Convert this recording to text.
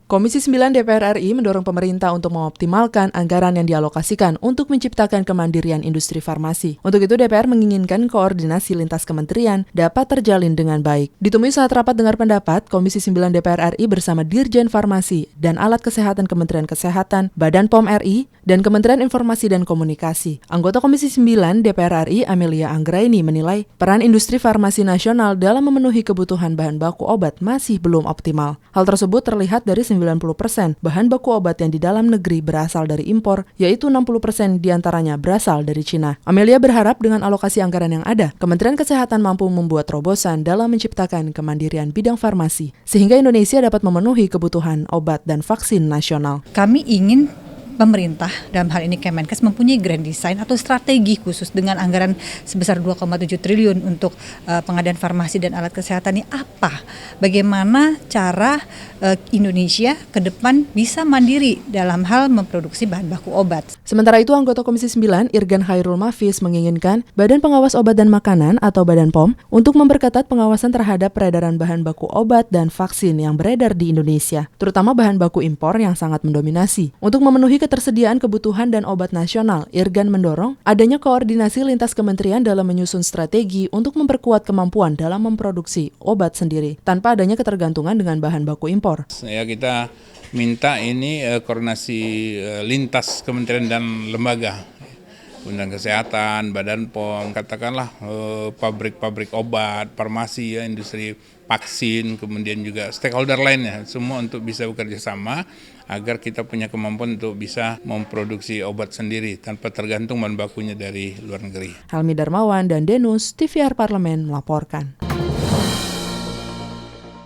Komisi 9 DPR RI mendorong pemerintah untuk mengoptimalkan anggaran yang dialokasikan untuk menciptakan kemandirian industri farmasi. Untuk itu, DPR menginginkan koordinasi lintas kementerian dapat terjalin dengan baik. Ditemui saat rapat dengar pendapat, Komisi 9 DPR RI bersama Dirjen Farmasi dan Alat Kesehatan Kementerian Kesehatan, Badan POM RI, dan Kementerian Informasi dan Komunikasi. Anggota Komisi 9 DPR RI, Amelia Anggraini, menilai peran industri farmasi nasional dalam memenuhi kebutuhan bahan baku obat masih belum optimal. Hal tersebut terlihat dari 90% bahan baku obat yang di dalam negeri berasal dari impor, yaitu 60% diantaranya berasal dari Cina. Amelia berharap dengan alokasi anggaran yang ada, Kementerian Kesehatan mampu membuat terobosan dalam menciptakan kemandirian bidang farmasi, sehingga Indonesia dapat memenuhi kebutuhan obat dan vaksin nasional. Kami ingin pemerintah, dalam hal ini Kemenkes, mempunyai grand design atau strategi khusus dengan anggaran sebesar 2,7 triliun untuk pengadaan farmasi dan alat kesehatan ini apa? Bagaimana cara Indonesia ke depan bisa mandiri dalam hal memproduksi bahan baku obat. Sementara itu, anggota Komisi 9 Irgan Khairul Mahfiz menginginkan Badan Pengawas Obat dan Makanan atau Badan POM untuk memperketat pengawasan terhadap peredaran bahan baku obat dan vaksin yang beredar di Indonesia, terutama bahan baku impor yang sangat mendominasi. Untuk memenuhi ketersediaan kebutuhan dan obat nasional, Irgan mendorong adanya koordinasi lintas kementerian dalam menyusun strategi untuk memperkuat kemampuan dalam memproduksi obat sendiri, tanpa adanya ketergantungan dengan bahan baku impor. Ya, kita minta ini koordinasi lintas kementerian dan lembaga, Kementerian Kesehatan, Badan POM, katakanlah pabrik-pabrik obat, farmasi, ya, industri vaksin, kemudian juga stakeholder lainnya, semua untuk bisa bekerja sama agar kita punya kemampuan untuk bisa memproduksi obat sendiri tanpa tergantung bahan bakunya dari luar negeri. Helmi Darmawan dan Denus, TVR Parlemen melaporkan.